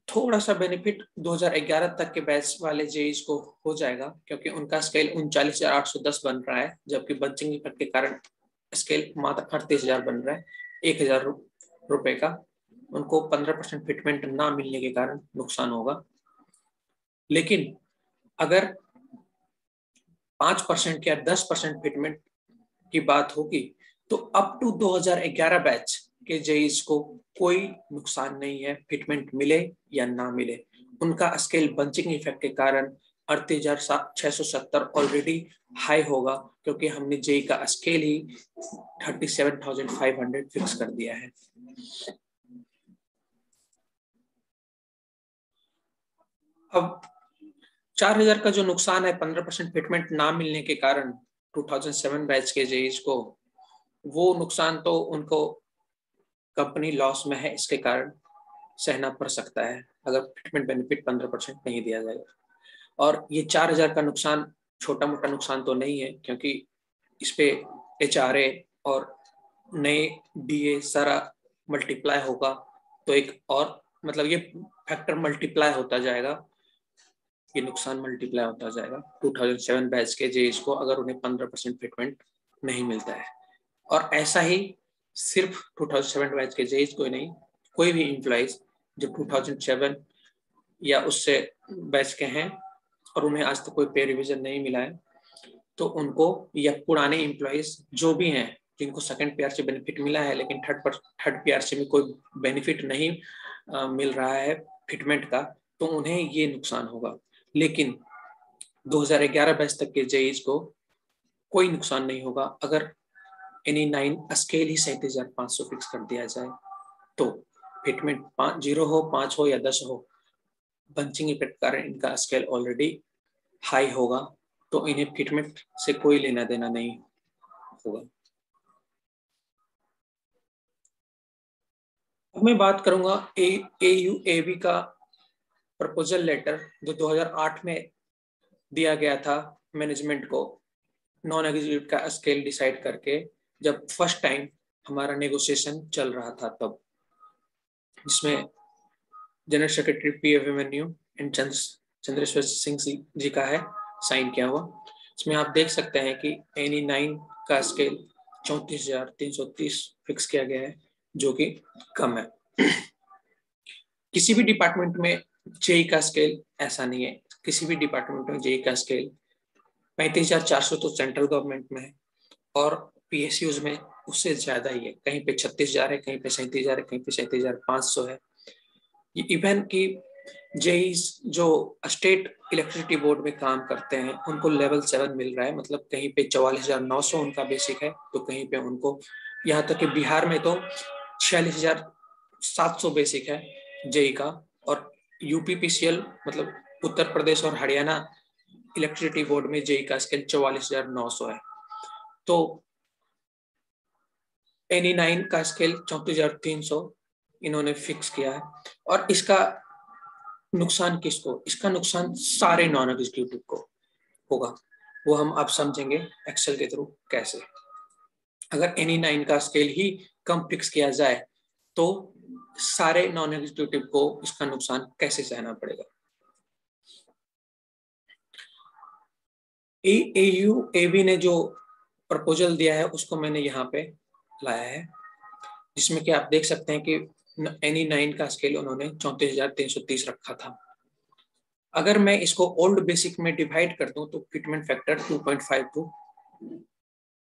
थोड़ा सा बेनिफिट 2011 तक के बैच वाले जेईस को हो जाएगा, क्योंकि उनका स्केल 39,810 बन रहा है, जबकि बंचिंग इफेक्ट के कारण स्केल मात्र 38,000 बन रहा है। 1,000 रुपए का उनको 15% फिटमेंट ना मिलने के कारण नुकसान होगा। लेकिन अगर 5% या 10% फिटमेंट की बात होगी तो अप टू 2011 बैच के जेईस को कोई नुकसान नहीं है, फिटमेंट मिले या ना मिले। उनका स्केल बंचिंग इफेक्ट के कारण 38,670 ऑलरेडी हाई होगा, क्योंकि हमने जेई का स्केल ही 37,500 फिक्स कर दिया है। अब 4,000 का जो नुकसान है 15% फिटमेंट ना मिलने के कारण 2007 बैच के जेईस को, वो नुकसान तो उनको कंपनी लॉस में है इसके कारण सहना पड़ सकता है अगर फिटमेंट बेनिफिट 15% नहीं दिया जाएगा। और ये 4,000 का नुकसान छोटा मोटा नुकसान तो नहीं है, क्योंकि इस पे HRA और नए DA सारा मल्टीप्लाई होगा तो एक और मतलब ये फैक्टर मल्टीप्लाई होता जाएगा, ये नुकसान मल्टीप्लाई होता जाएगा 2007 बैच के जेईस को अगर उन्हें 15% फिटमेंट नहीं मिलता है। और ऐसा ही सिर्फ 2007 बैच के जेईस को ही नहीं, कोई भी एम्प्लॉइज जो 2007 या उससे बैच के हैं और उन्हें आज तक कोई पे रिविजन नहीं मिला है, तो उनको या पुराने एम्प्लॉइज जो भी हैं जिनको सेकंड PRC बेनिफिट मिला है लेकिन थर्ड PRC में कोई बेनिफिट नहीं मिल रहा है फिटमेंट का, तो उन्हें ये नुकसान होगा। लेकिन 2011 बैच तक के जेईस को कोई नुकसान नहीं होगा अगर NE9 स्केल ही 37,500 फिक्स कर दिया जाए। तो फिटमेंट 0 हो, 5 हो या 10 हो, बंचिंग इफेक्ट कारण इनका स्केल ऑलरेडी हाई होगा, तो इन्हें फिटमेंट से कोई लेना देना नहीं होगा। अब मैं बात करूंगा AUAB का प्रपोजल लेटर जो 2008 में दिया गया था मैनेजमेंट को, नॉन एग्जीक्यूटिव का स्केल डिसाइड करके, जब फर्स्ट टाइम हमारा नेगोशिएशन चल रहा था तब, जिसमें general secretary PA Abhimanyu and Chandreshwar Singh ji का है साइन किया हुआ। इसमें आप देख सकते हैं कि NE9 का स्केल 34,330 फिक्स किया गया है, जो कि कम है। किसी भी डिपार्टमेंट में जेई का स्केल ऐसा नहीं है, किसी भी डिपार्टमेंट में जेई का स्केल 35,400 तो सेंट्रल गवर्नमेंट में है और PSUs में उससे ज्यादा ही है, कहीं पे 36,000 है, कहीं पे 37,000 है, कहीं पे 37,500 है। इवन की जेई जो स्टेट इलेक्ट्रिसिटी बोर्ड में काम करते हैं उनको लेवल 7 मिल रहा है, मतलब कहीं पे 44,900 उनका बेसिक है, तो कहीं पे उनको, यहाँ तक कि बिहार में तो 46,700 बेसिक है जेई का, और यूपीपीसीएल मतलब उत्तर प्रदेश और हरियाणा इलेक्ट्रिसिटी बोर्ड में जेई का स्केल 44,900 है। तो NE9 का स्केल 34,300 इन्होंने फिक्स किया है। और इसका नुकसान किसको? इसका नुकसान सारे नॉन एग्जीक्यूटिव को होगा, वो हम अब समझेंगे एक्सेल के थ्रू कैसे। अगर NE9 का स्केल ही कम फिक्स किया जाए तो सारे नॉन एग्जीक्यूटिव को इसका नुकसान कैसे सहना पड़ेगा। AUAB ने जो प्रपोजल दिया है उसको मैंने यहाँ पे लाया है, जिसमें कि आप देख सकते हैं कि NE9 का स्केल उन्होंने 34,330 रखा था। अगर मैं इसको ओल्ड बेसिक में डिवाइड कर दूं तो फिटमेंट फैक्टर 2.52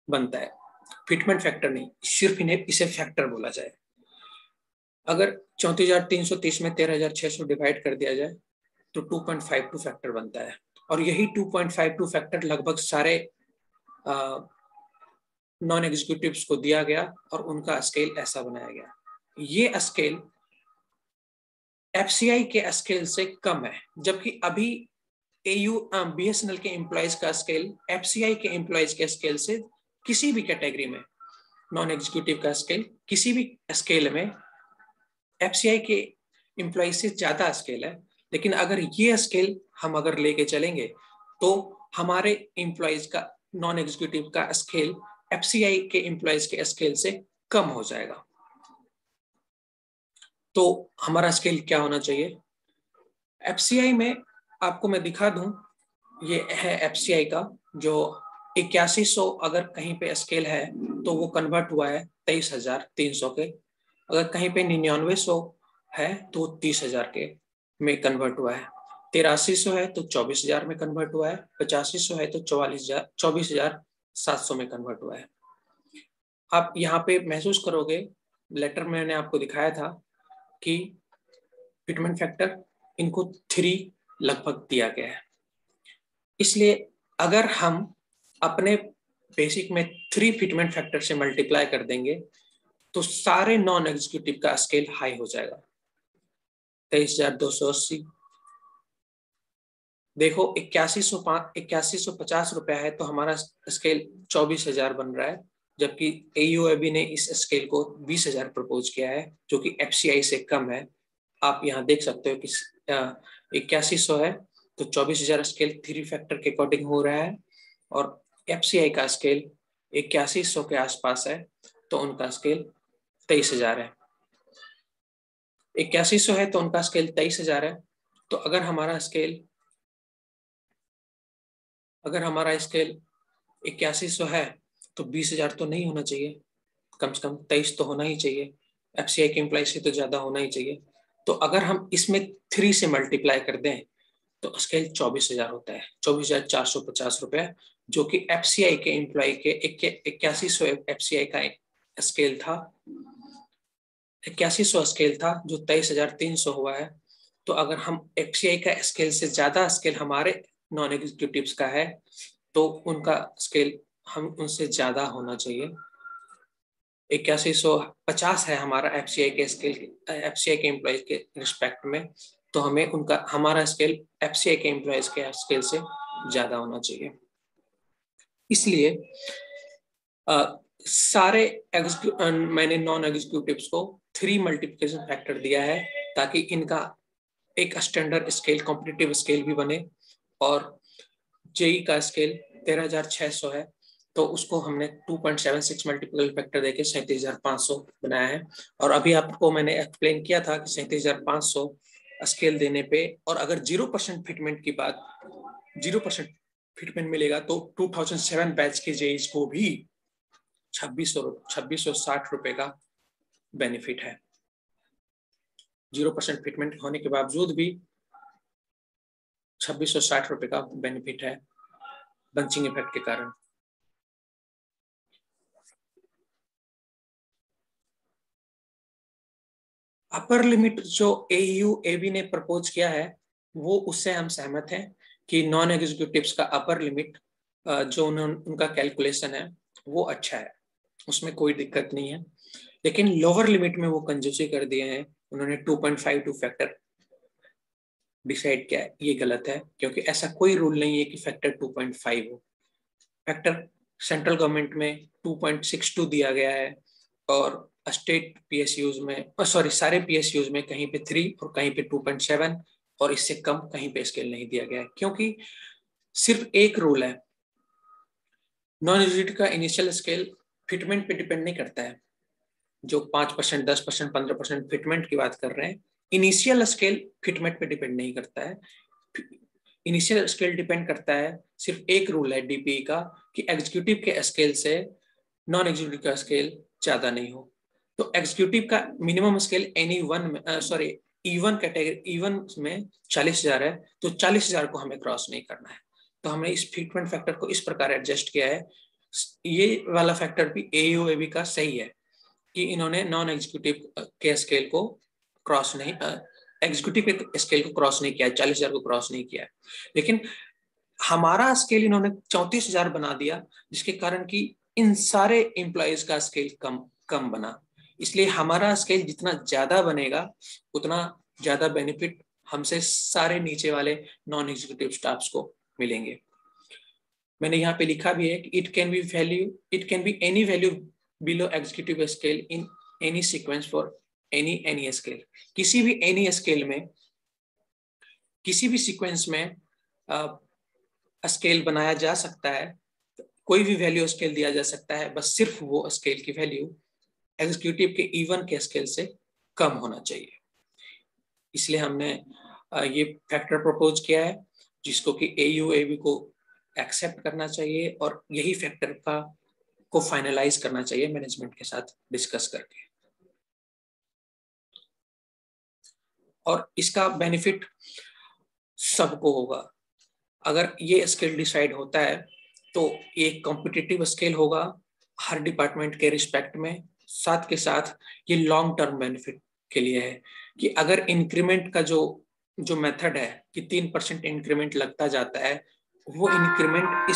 बनता है। फिटमेंट फैक्टर नहीं, सिर्फ इसे फैक्टर बोला जाए। अगर 34,330 में 13,600 डिवाइड कर दिया जाए तो 2.52 फैक्टर बनता है, और यही 2.52 फैक्टर लगभग सारे नॉन एग्जीक्यूटिव्स को दिया गया और उनका स्केल ऐसा बनाया गया। ये स्केल FCI के स्केल से कम है, जबकि अभी BSNL के एम्प्लॉयज का स्केल FCI के एम्प्लॉयज के स्केल से किसी भी कैटेगरी में नॉन एग्जीक्यूटिव का स्केल किसी भी स्केल में FCI के एम्प्लॉयज से ज्यादा स्केल है। लेकिन अगर ये स्केल हम अगर लेके चलेंगे तो हमारे एम्प्लॉयज का नॉन एग्जीक्यूटिव का स्केल FCI के एम्प्लॉयज के स्केल से कम हो जाएगा। तो हमारा स्केल क्या होना चाहिए? FCI में आपको मैं दिखा दूं, ये है FCI का जो 8100 अगर कहीं पे स्केल है तो वो कन्वर्ट हुआ है 23,300 के, अगर कहीं पे 9900 है तो 30,000 के में कन्वर्ट हुआ है, 8300 है तो 24,000 में कन्वर्ट हुआ है, 8500 है तो 24,700 में कन्वर्ट हुआ है। आप यहाँ पे महसूस करोगे, लेटर में मैंने आपको दिखाया था कि फिटमेंट फैक्टर इनको 3 लगभग दिया गया है। इसलिए अगर हम अपने बेसिक में 3 फिटमेंट फैक्टर से मल्टीप्लाई कर देंगे तो सारे नॉन एग्जीक्यूटिव का स्केल हाई हो जाएगा। 23,280 देखो, 8150 रुपया है तो हमारा स्केल 24,000 बन रहा है, जबकि AUAB ने इस स्केल को 20,000 प्रपोज किया है जो कि FCI से कम है। आप यहाँ देख सकते हो कि 8100 है तो 24,000 स्केल 3 फैक्टर के अकॉर्डिंग हो रहा है, और FCI का स्केल 8100 के आसपास है तो उनका स्केल 23,000 है। 8100 है तो उनका स्केल 23,000 है। तो अगर हमारा स्केल 8100 है तो 20,000 तो नहीं होना चाहिए, कम से कम 23 तो होना ही चाहिए। FCI के एम्प्लॉय से तो ज्यादा होना ही चाहिए। तो अगर हम इसमें 3 से मल्टीप्लाई कर दें तो स्केल 24,000 होता है, 24,450 रुपए, जो कि FCI के एम्प्लॉय के 8100 FCI का स्केल था, 8100 स्केल था जो 23,300 हुआ है। तो अगर हम FCI का स्केल से ज्यादा स्केल हमारे नॉन एग्जीक्यूटिव्स का है तो उनका स्केल हम उनसे ज्यादा होना चाहिए। 8150 है हमारा FCI के स्केल, FCI के एम्प्लॉयज के रिस्पेक्ट में, तो हमें हमारा स्केल FCI के एम्प्लॉयज के स्केल से ज्यादा होना चाहिए। इसलिए मैंने नॉन एग्जीक्यूटिव्स को 3 मल्टीप्लिकेशन फैक्टर दिया है ताकि इनका एक स्टैंडर्ड स्केल, कॉम्पिटिटिव स्केल भी बने। और जेई का स्केल 13,600 है तो उसको हमने 2.76 मल्टीपल फैक्टर देके 37,500 बनाया है। और अभी आपको मैंने एक्सप्लेन किया था कि 37,500 स्केल देने पे, और अगर 0% फिटमेंट की बात, 0% फिटमेंट मिलेगा तो 2007 बैच के जेई को भी 2660 रुपए का बेनिफिट है। 0% फिटमेंट होने के बावजूद भी 2660 रुपए का बेनिफिट है बंचिंग इफेक्ट के कारण। अपर लिमिट जो AU AB ने प्रपोज किया है वो उससे हम सहमत हैं कि नॉन एग्जीक्यूटिव्स का अपर लिमिट जो उनका कैलकुलेशन है वो अच्छा है, उसमें कोई दिक्कत नहीं है। लेकिन लोअर लिमिट में वो कंजूसी कर दिए हैं, उन्होंने 2.52 फैक्टर डिसाइड किया है, ये गलत है क्योंकि ऐसा कोई रूल नहीं है कि फैक्टर 2.5 हो। फैक्टर सेंट्रल गवर्नमेंट में 2.62 दिया गया है और स्टेट PSUs में सारे PSUs में कहीं पे 3 और कहीं पे 2.7 और इससे कम कहीं पे स्केल नहीं दिया गया है, क्योंकि सिर्फ एक रूल है, नॉन एग्जीक्यूटिव का इनिशियल स्केल फिटमेंट पे डिपेंड नहीं करता है। जो 5%, 10%, 15% फिटमेंट की बात कर रहे हैं, इनिशियल स्केल फिटमेंट पे डिपेंड नहीं करता है। इनिशियल स्केल डिपेंड करता है, सिर्फ एक रूल है DPE का कि एग्जीक्यूटिव के स्केल से नॉन एग्जीक्यूटिव का स्केल ज्यादा नहीं हो। तो एग्जीक्यूटिव का minimum scale E1 category E1 में 40,000 है, तो 40,000 को हमें क्रॉस नहीं करना है। तो हमने इस फिटमेंट फैक्टर को इस प्रकार एडजस्ट किया है। ये वाला फैक्टर भी AU AB का सही है कि इन्होंने नॉन एग्जीक्यूटिव के स्केल को क्रॉस नहीं एग्जीक्यूटिव के स्केल को क्रॉस नहीं किया है, 40,000 को क्रॉस नहीं किया है। लेकिन हमारा स्केल इन्होंने 34,000 बना दिया, जिसके कारण कि इन सारे एम्प्लॉयज का स्केल कम कम बना। इसलिए हमारा स्केल जितना ज्यादा बनेगा उतना ज्यादा बेनिफिट हमसे सारे नीचे वाले नॉन एग्जीक्यूटिव स्टाफ्स को मिलेंगे। मैंने यहाँ पे लिखा भी है कि it can be any value below executive scale in any sequence for any scale. किसी भी एनी स्केल में, किसी भी सीक्वेंस में स्केल बनाया जा सकता है, कोई भी वैल्यू स्केल दिया जा सकता है, बस सिर्फ वो स्केल की वैल्यू एग्जीक्यूटिव के E1 के स्केल से कम होना चाहिए। इसलिए हमने ये फैक्टर प्रपोज किया है जिसको कि AU AB को एक्सेप्ट करना चाहिए और यही फैक्टर को फाइनलाइज करना चाहिए मैनेजमेंट के साथ डिस्कस करके। और इसका बेनिफिट सबको होगा। अगर ये स्केल डिसाइड होता है तो एक कॉम्पिटिटिव स्केल होगा हर डिपार्टमेंट के रिस्पेक्ट में। साथ के साथ ये लॉन्ग टर्म बेनिफिट के लिए है कि अगर इंक्रीमेंट का जो मेथड है कि 3% इंक्रीमेंट लगता जाता है, वो इंक्रीमेंट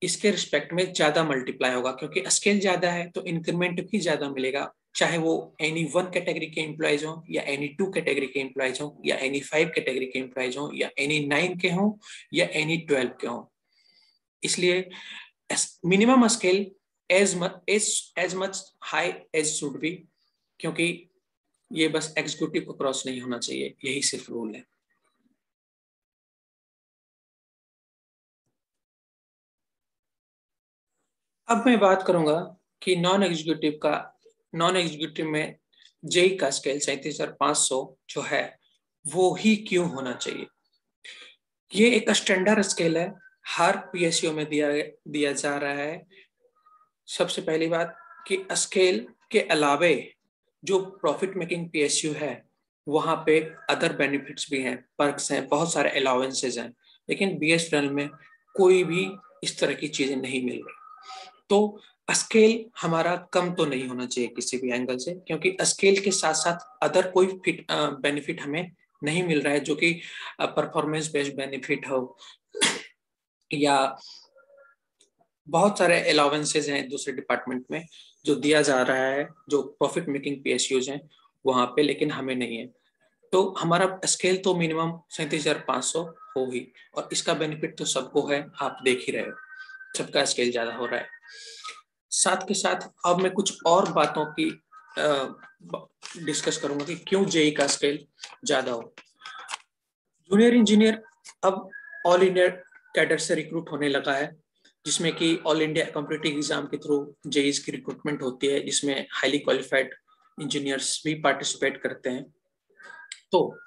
इसके रिस्पेक्ट में ज्यादा मल्टीप्लाई होगा, क्योंकि स्केल ज्यादा है तो इंक्रीमेंट भी ज्यादा मिलेगा, चाहे वो any1 कैटेगरी के एम्प्लॉयज हो या any2 कैटेगरी के एम्प्लॉयज हो या any5 कैटेगरी के एम्प्लॉयज हो या any9 के हो या any12 के हो। इसलिए minimum scale as much high as should be, क्योंकि ये बस एग्जीक्यूटिव को क्रॉस नहीं होना चाहिए, यही सिर्फ रूल है। अब मैं बात करूंगा कि नॉन एग्जीक्यूटिव में जेई का स्केल 37,500 जो है वो ही क्यों होना चाहिए। ये एक स्टैंडर्ड स्केल है, हर PSU में दिया जा रहा है। सबसे पहली बात कि स्केल के अलावे जो प्रॉफिट मेकिंग PSU है वहां पे अदर बेनिफिट्स भी हैं, पर्क्स हैं, बहुत सारे अलाउंसेज हैं, लेकिन BSNL में कोई भी इस तरह की चीजें नहीं मिल रही। तो स्केल हमारा कम तो नहीं होना चाहिए किसी भी एंगल से, क्योंकि स्केल के साथ साथ अदर कोई बेनिफिट हमें नहीं मिल रहा है, जो कि परफॉर्मेंस बेस्ड बेनिफिट हो या बहुत सारे अलाउंसेज हैं दूसरे डिपार्टमेंट में जो दिया जा रहा है, जो प्रॉफिट मेकिंग PSUs हैं वहां पे, लेकिन हमें नहीं है। तो हमारा स्केल तो मिनिमम 37,500 हो ही, और इसका बेनिफिट तो सबको है, आप देख ही रहे हो सबका स्केल ज्यादा हो रहा है। साथ के साथ अब मैं कुछ और बातों की डिस्कस करूंगा कि क्यों जेई का स्केल ज्यादा हो। जूनियर इंजीनियर अब ऑल इंडिया कैडर से रिक्रूट होने लगा है, जिसमें कि ऑल इंडिया कॉम्पिटिटिव एग्जाम के थ्रू जेईस की रिक्रूटमेंट होती है, जिसमें हाईली क्वालिफाइड इंजीनियर्स भी पार्टिसिपेट करते हैं। तो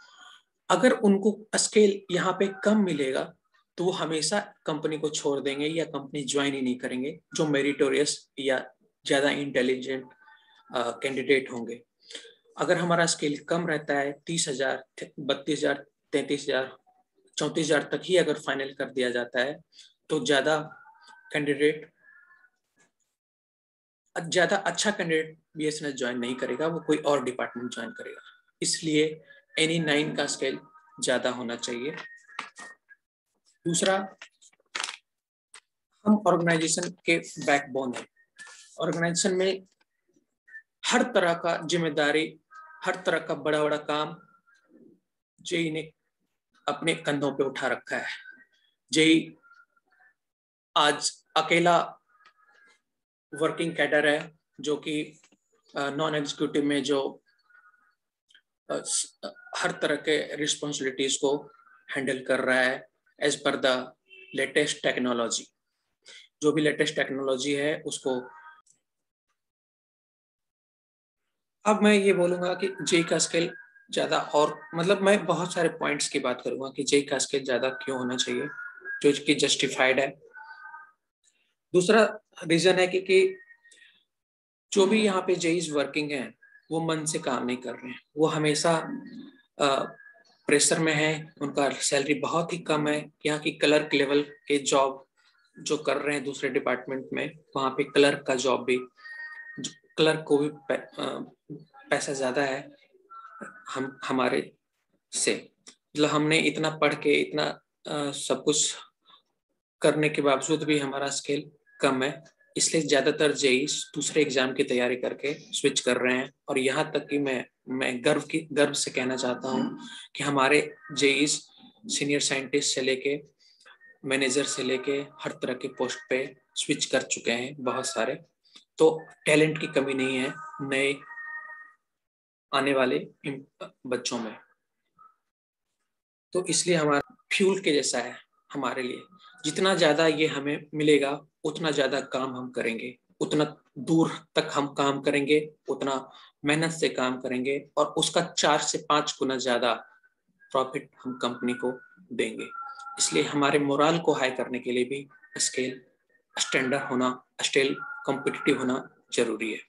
अगर उनको स्केल यहाँ पे कम मिलेगा तो वो हमेशा कंपनी को छोड़ देंगे या कंपनी ज्वाइन ही नहीं करेंगे जो मेरिटोरियस या ज्यादा इंटेलिजेंट कैंडिडेट होंगे। अगर हमारा स्केल कम रहता है 30,000, 32,000, 33,000, 34,000 तक ही अगर फाइनल कर दिया जाता है तो ज्यादा कैंडिडेट ज़्यादा अच्छा कैंडिडेट BSNL ज्वाइन नहीं करेगा, वो कोई और डिपार्टमेंट ज्वाइन करेगा। इसलिए NE9 का स्केल ज़्यादा होना चाहिए। दूसरा, हम ऑर्गेनाइजेशन के बैकबोन है। ऑर्गेनाइजेशन में हर तरह का जिम्मेदारी, हर तरह का बड़ा बड़ा काम जेई ने अपने कंधों पे उठा रखा है। जेई आज अकेला वर्किंग कैडर है, जो कि नॉन एग्जीक्यूटिव में जो हर तरह के रिस्पॉन्सिबिलिटीज को हैंडल कर रहा है as per the latest technology. जो भी लेटेस्ट टेक्नोलॉजी है उसको। अब मैं ये बोलूंगा कि जेई का स्केल ज्यादा, और मतलब मैं बहुत सारे पॉइंट्स की बात करूंगा कि जेई का स्केल ज्यादा क्यों होना चाहिए, जो कि जस्टिफाइड है। दूसरा रीजन है कि जो भी यहाँ पे जेईज वर्किंग है वो मन से काम नहीं कर रहे हैं, वो हमेशा प्रेशर में है, उनका सैलरी बहुत ही कम है। यहाँ की क्लर्क लेवल के जॉब जो कर रहे हैं दूसरे डिपार्टमेंट में, वहाँ पे क्लर्क का जॉब भी, क्लर्क को भी पैसा ज्यादा है हमारे से। मतलब हमने इतना पढ़ के इतना सब कुछ करने के बावजूद भी हमारा स्केल कम है, इसलिए ज्यादातर जेई दूसरे एग्जाम की तैयारी करके स्विच कर रहे हैं। और यहाँ तक कि मैं गर्व से कहना चाहता हूँ कि हमारे जेई सीनियर साइंटिस्ट से लेके मैनेजर से लेके हर तरह के पोस्ट पे स्विच कर चुके हैं बहुत सारे। तो टैलेंट की कमी नहीं है नए आने वाले बच्चों में। तो इसलिए हमारा फ्यूल के जैसा है हमारे लिए। जितना ज्यादा ये हमें मिलेगा उतना ज्यादा काम हम करेंगे, उतना दूर तक हम काम करेंगे, उतना मेहनत से काम करेंगे, और उसका 4 से 5 गुना ज्यादा प्रॉफिट हम कंपनी को देंगे। इसलिए हमारे मोराल को हाई करने के लिए भी स्केल स्टैंडर्ड होना, स्केल कॉम्पिटिटिव होना जरूरी है।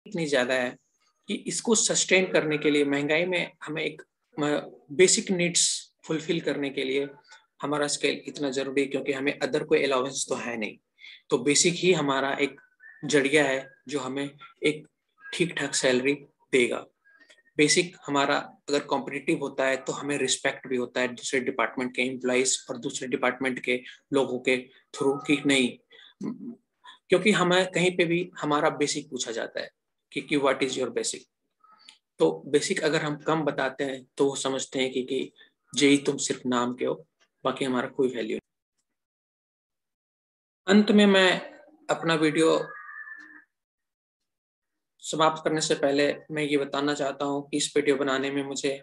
इतनी ज्यादा है कि इसको सस्टेन करने के लिए, महंगाई में हमें एक बेसिक नीड्स फुलफिल करने के लिए हमारा स्केल इतना जरूरी है, क्योंकि हमें अदर कोई अलाउंस तो है नहीं। तो बेसिक ही हमारा एक जरिया है जो हमें एक ठीक ठाक सैलरी देगा। बेसिक हमारा अगर कॉम्पिटिटिव होता है तो हमें रिस्पेक्ट भी होता है दूसरे डिपार्टमेंट के एम्प्लॉइज और दूसरे डिपार्टमेंट के लोगों के थ्रू कि नहीं, क्योंकि हमें कहीं पे भी हमारा बेसिक पूछा जाता है कि व्हाट इज योर बेसिक। तो बेसिक अगर हम कम बताते हैं तो वो समझते हैं कि जेई तुम सिर्फ नाम के हो, बाकी हमारा कोई वैल्यू नहीं। अंत में मैं अपना वीडियो समाप्त करने से पहले मैं ये बताना चाहता हूँ कि इस वीडियो बनाने में मुझे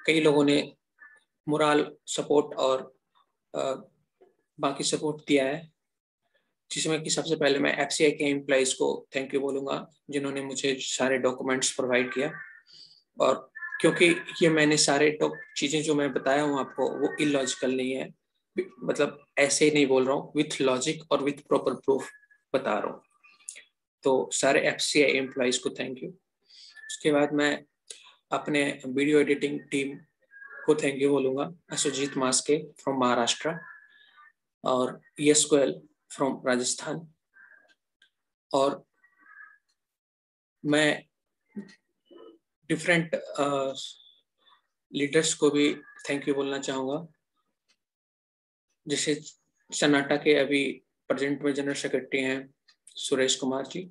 कई लोगों ने मोरल सपोर्ट और बाकी सपोर्ट दिया है, जिसमें कि सबसे पहले मैं FCI के एम्प्लॉइज को थैंक यू बोलूंगा जिन्होंने मुझे सारे डॉक्यूमेंट्स प्रोवाइड किया। और क्योंकि ये मैंने सारे चीजें जो मैं बताया हूँ आपको वो इलॉजिकल नहीं है, मतलब ऐसे ही नहीं बोल रहा हूँ, विथ लॉजिक और विथ प्रॉपर प्रूफ बता रहा हूँ। तो सारे FCI एम्प्लॉइज को थैंक यू। उसके बाद मैं अपने वीडियो एडिटिंग टीम को थैंक यू बोलूंगा, सुजीत मास्के फ्रॉम महाराष्ट्र और यस गोयल फ्रॉम राजस्थान। और मैं डिफरेंट लीडर्स को भी थैंक यू बोलना चाहूँगा, जैसे कर्नाटक के अभी प्रेजेंट में जनरल सेक्रेटरी हैं सुरेश कुमार जी,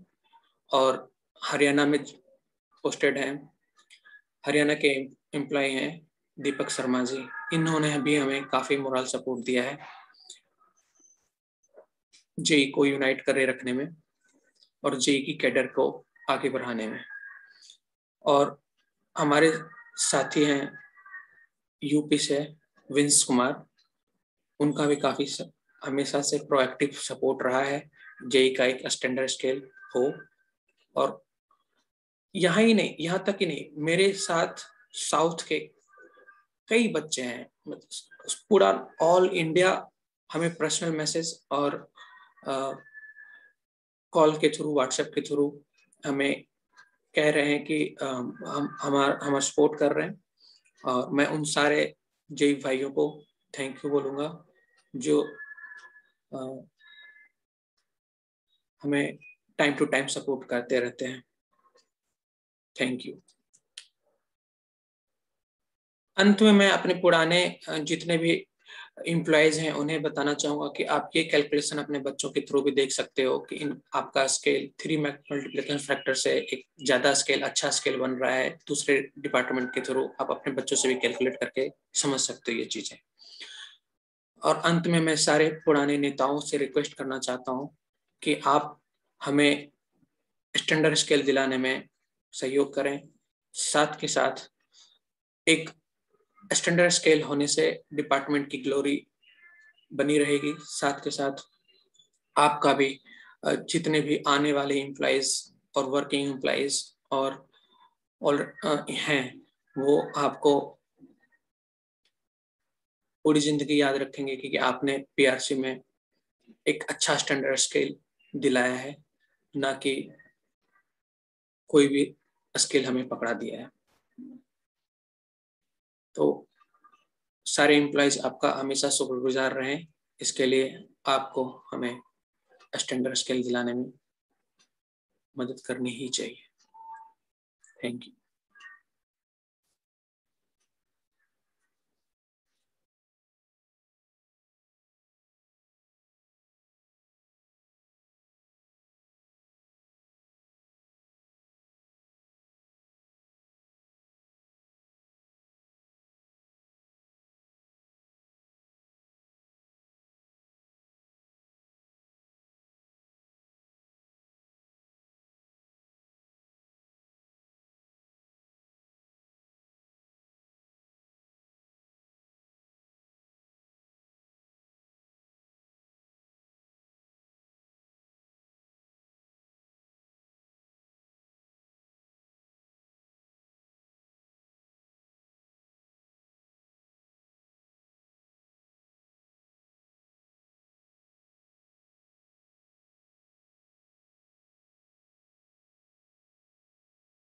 और हरियाणा में पोस्टेड हैं, हरियाणा के एम्प्लॉय हैं दीपक शर्मा जी। इन्होंने भी हमें काफ़ी मोरल सपोर्ट दिया है जेई को यूनाइट करे रखने में और जेई की कैडर को आगे बढ़ाने में। और हमारे साथी हैं यूपी से विंस कुमार, उनका भी काफ़ी हमेशा से प्रोएक्टिव सपोर्ट रहा है जेई का एक स्टैंडर्ड स्केल हो। और यहाँ ही नहीं, यहाँ तक ही नहीं, मेरे साथ साउथ के कई बच्चे हैं, पूरा ऑल इंडिया हमें पर्सनल मैसेज और कॉल के थ्रू, व्हाट्सएप के थ्रू हमें कह रहे हैं कि हम हमारा सपोर्ट कर रहे हैं। और मैं उन सारे जेई भाइयों को थैंक यू बोलूँगा जो हमें टाइम टू टाइम सपोर्ट करते रहते हैं। Thank you. अंत में मैं अपने पुराने जितने भी एम्प्लॉयज हैं उन्हें बताना चाहूंगा कि आप ये कैलकुलेशन अपने बच्चों के थ्रू भी देख सकते हो कि आपका स्केल 3 मल्टीप्लिकेशन फैक्टर से एक ज्यादा स्केल, अच्छा स्केल बन रहा है। दूसरे डिपार्टमेंट के थ्रू आप अपने बच्चों से भी कैलकुलेट करके समझ सकते हो ये चीजें। और अंत में मैं सारे पुराने नेताओं से रिक्वेस्ट करना चाहता हूँ कि आप हमें स्टैंडर्ड स्केल दिलाने में सहयोग करें। साथ के साथ एक स्टैंडर्ड स्केल होने से डिपार्टमेंट की ग्लोरी बनी रहेगी। साथ के साथ आपका भी जितने भी आने वाले एम्प्लॉइज और वर्किंग एम्प्लॉइज और हैं वो आपको पूरी जिंदगी याद रखेंगे क्योंकि आपने पीआरसी में एक अच्छा स्टैंडर्ड स्केल दिलाया है, ना कि कोई भी स्केल हमें पकड़ा दिया है। तो सारे एम्प्लॉइज आपका हमेशा शुक्रगुजार रहें। इसके लिए आपको हमें स्टैंडर्ड स्केल दिलाने में मदद करनी ही चाहिए। Thank you.